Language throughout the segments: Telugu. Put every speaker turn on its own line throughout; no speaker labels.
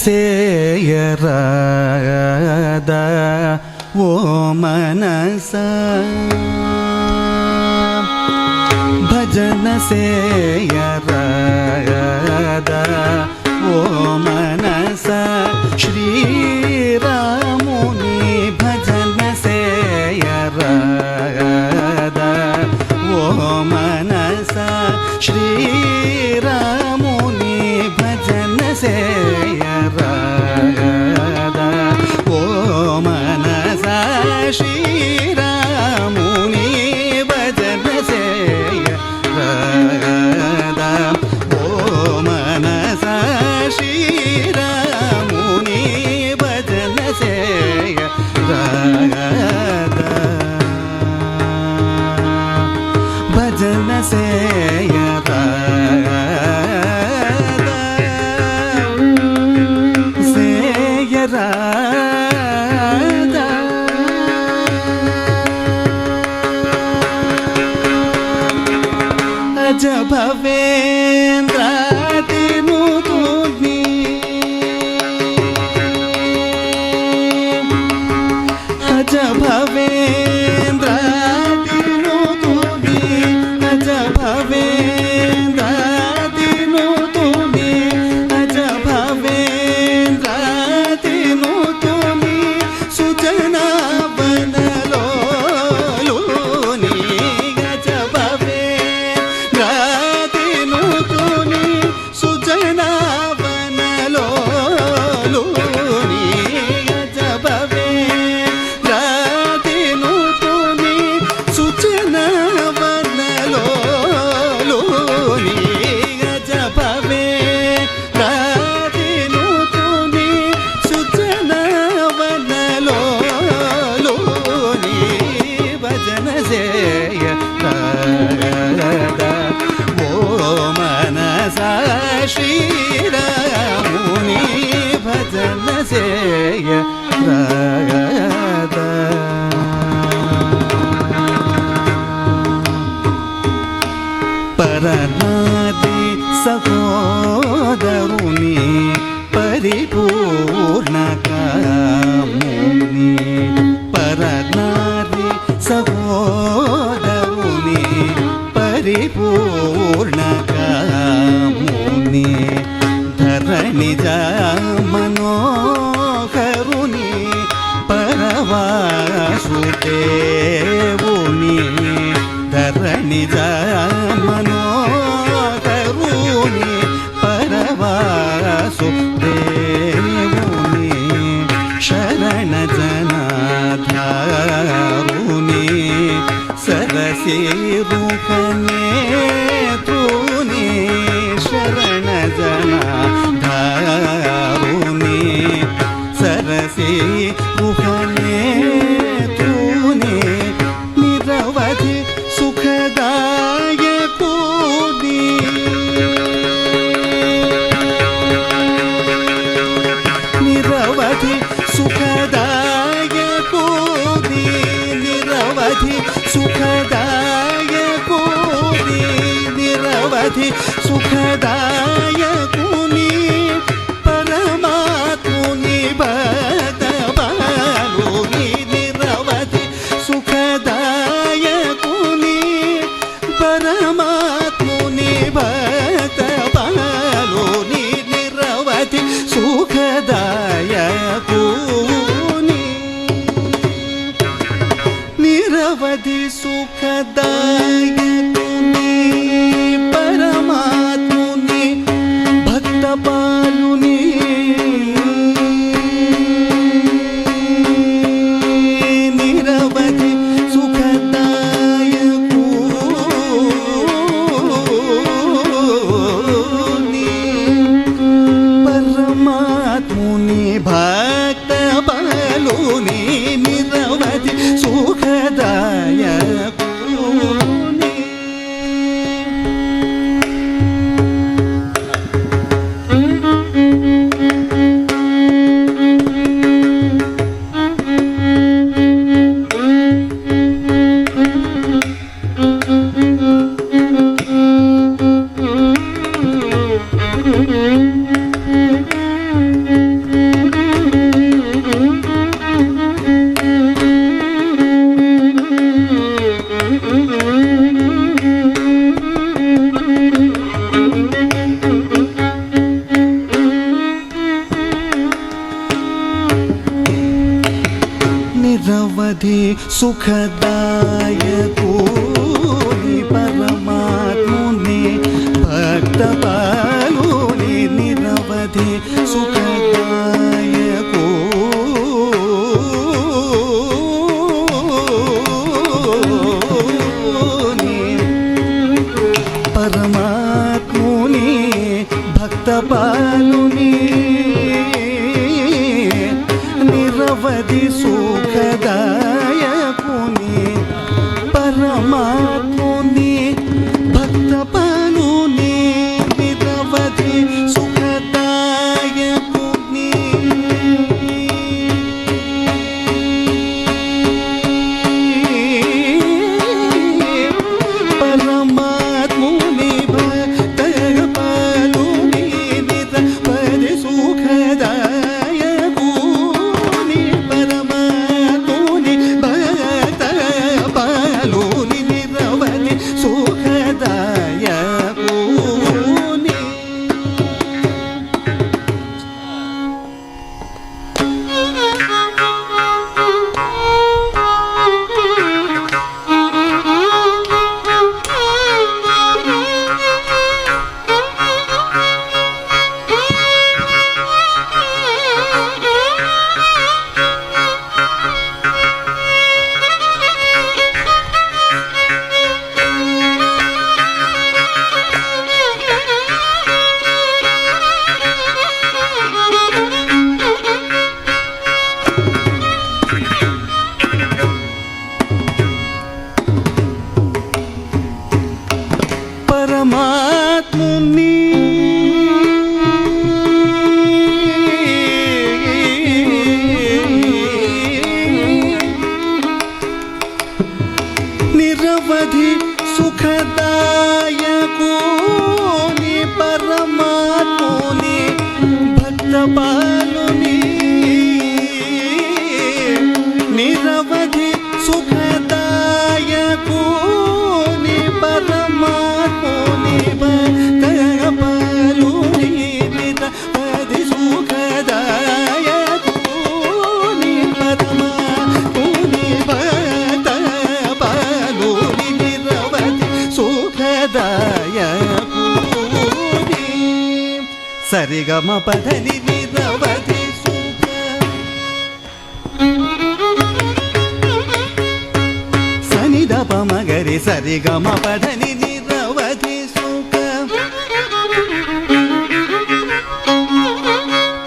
ಸೇಯರಾದ ಓ ಮನಸ ಭಜನ ಸೇಯರಾದ ಓ ಮನಸ ಶ್ರೀರಾಮುನಿ ಭಜನ ಸೇಯರಾದ ಓ ಮನಸ ಶ್ರೀರಾಮುನಿ ಭಜನ ಸೇಯರಾದ ಓ ಮನಸ ಶ್ರೀರಾಮುನಿ ಭಜನ ಸೇಯರಾದ ಓ ಮನಸ ಶ್ರೀರಾಮುನಿ ಭಜನ ಸೇಯರಾದ ಭಜನ ಸೇಯರಾದ ಸೇಯರಾದ ಅಜ ಭವೇಂದ್ರಾದಿನು ತುನಿ ಅಜ ಭವೇಂದ್ರಾದಿನು ತುನಿ ಅಜ ಭವೇಂದ್ರಾದಿನು ತುನಿ ಅಜ ಭವೇಂದ್ರಾದಿನು ತುನಿ ಸುಜನ ಬನಲೋಲುನಿ ಅಜ ಭವೇಂದ್ರಾದಿನು ತುನಿ ಸುಜನ ಬನಲೋಲುನಿ ಅಜ ಭವೇಂದ್ರಾದಿನು ತುನಿ ಸುಜನ ಬನಲೋಲುನಿ ಅಜ ಭವೇಂದ್ರಾದಿನು ತುನಿ ಸುಜನ ಬನಲೋಲುನಿ ಭಜನ ಸೇಯರಾದ ಓ ಮನಸ ಶ್ರೀರಾಮುನಿ ಭಜನ ಸೇಯರಾದ ಪರನಾದಿ ಸಹೋದರುನಿ ಪರಿಪೂರ್ಣ ಕಾಮುನಿ ಪರನಾದಿ ಸಹೋದರುನಿ ಪರಿಪೂರ್ಣ ಕಾಮುನಿ ಧರಣಿಜ ಮನೋಹರುನಿ ಪರವಾಸುದೇವುನಿ ಧರಣಿಜ ಮನೋಹರುನಿ ಪರವಾಸುದೇವುನಿ ಶರಣ ಜನಾಧಾರುನಿ ಸರಸಿ ರುಖನೇತ್ರುನಿ ಶರಣ ಜನಾಧಾರುನಿ ಸರಸಿ ರುಖನೇತ್ರುನಿ ನಿರವಧಿ ಸುಖದಾಯಕೂನಿ ನಿರವಧಿ ಸುಖದಾಯಕೂನಿ ನಿರವಧಿ ಸುಖದಾಯಕೂನಿ సుఖదాయకుని పరమాత్ముని భక్తపాలుని నిరవధి సుఖదాయకుని పరమాత్ముని భక్తపాలుని నిరవధి సుఖదాయకుని పరమాత్ముని భక్తపాలుని నిరవధి సుఖదాయకుని పరమాత్ముని భక్తపాలుని నిరవధి సుఖదాయకుని పరమాత్ముని భక్తపాలుని నిరవధి సుఖదాయకుని పరమాత్ముని నిరవధి సుఖదాయకుని పరమాత్ముని భక్తపాలుని నిరవధి సుఖదాయకుని పరమాత్ముని భక్తపాలుని నిరవధి సుఖదాయకుని పరమాత్ముని భక్తపాలుని నిరవధి సుఖదాయకుని సరిగమ పదని నిరవధి సుఖ సనిద పమగరి సరిగమ పదని నిరవధి సుఖ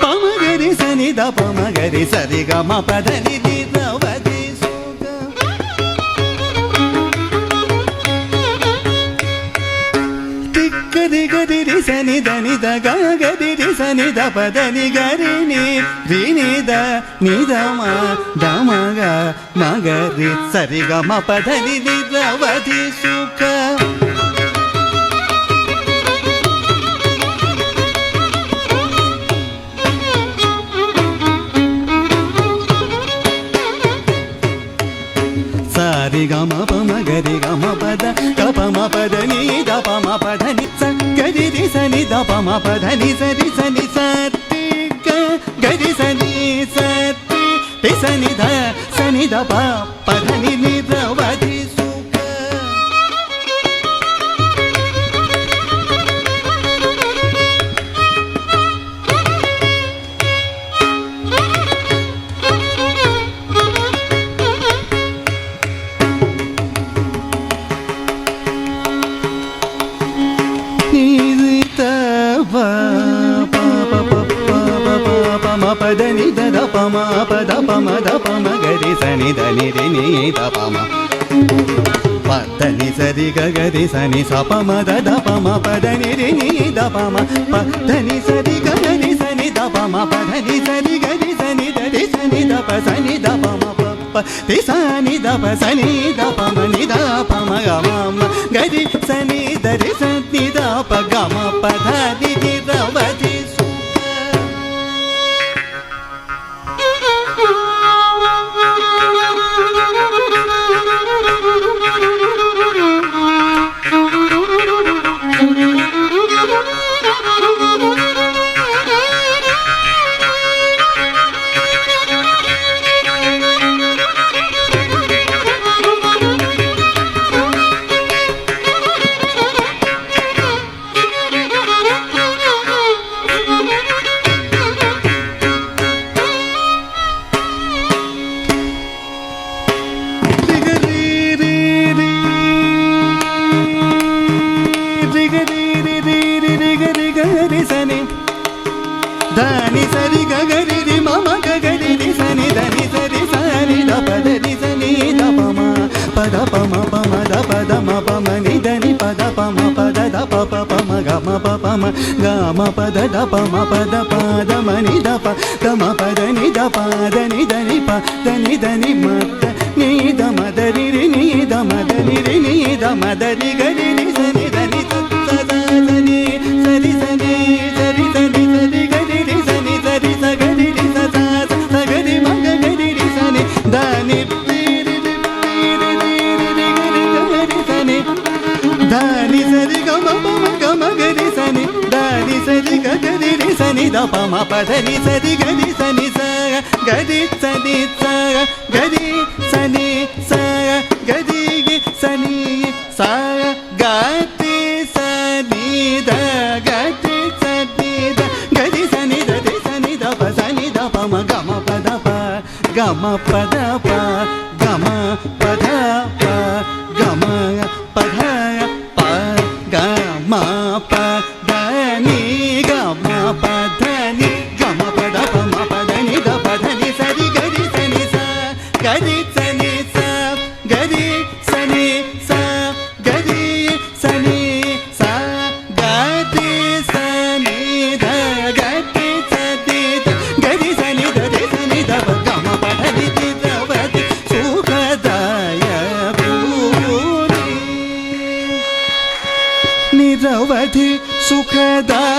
పమగరి సనిద పమగరి సరిగమ పదని నిరవధి సుఖ తిక్కరి గరి సని దని గరి సని ద పదని గరి నిద నిదమ దమగ మగరి సరిగమ పదని నిరవధి సుఖ సారి గమ పమ గరి గమ పద గపమ పదని దపమ పదని గరి సని దపమ పదని సరి సని సరి గరి సని సరి సని ద సని దప పదని నిరవధి సుఖ పదని ద పమ పద పమ ద పమ గరి సని దని ని ద పమ పదని సరి గరి సని సపమ ద పమ పదని ని ద పమ పదని సరి గరి సని ద పమ పదని సరి గరి సని దని సని ద ప సని ద పమ ప తి సని ద ప సని ద పమ ని ద పమ గమ గరి సని దరి సని ద ప గమ పదని నిరవధి ధని సరి గగరి రి మమ గగరి రి సని ధని సరి సని ద పద రి సని ద పమ పద పమ పమ ద పద మ పమ ని ధని పద పమ పద ద ప ప పమ గ మ ప పమ గ మ పద ద పమ పద పద మ ని ద ప ద మ పద ని ద ప ద ని ధని ప ధని ధని మ ద ని ద మ ద రి రి ని ద మ ద ని రి ని ద మ ద రి గ రి ని సని ధని స స ద సని సరి సని సరి సని సరి గ రి రి సని సరి స గ రి రి స స స గ రి మ గ గ రి రి సని ధని రి రి రి రి రి రి గ రి గ రి సని ధని సరి గ మ ప మ గ మ గ రి సని ధని సరి గ గ రి రి సని ద ప మ ప ధ ని సరి గ రి సని స గ రి సని స గ రి సని స గ రి గి సని స గ రి సని ద గ రి సని ద గ రి సని ద రి సని ద ప సని ద ప మ గ మ ప ద ప గ మ ప ద ప గ మ ప ద ప గ మ ప ధ ప గ మ ప ద ని గ మ ప ధ ని గ మ ప ద ప మ ప ద ని ద ప ధ ని సరి గ రి సని స గ రి సని స గ రి సని స గ రి సని స గ రి సని ధ గ రి సని ధ గ రి సని ధ రి సని ధ ప గ మ ప ధ ని తి ద వ తి సుఖదాయ పూని నిరవధి సుఖదాయ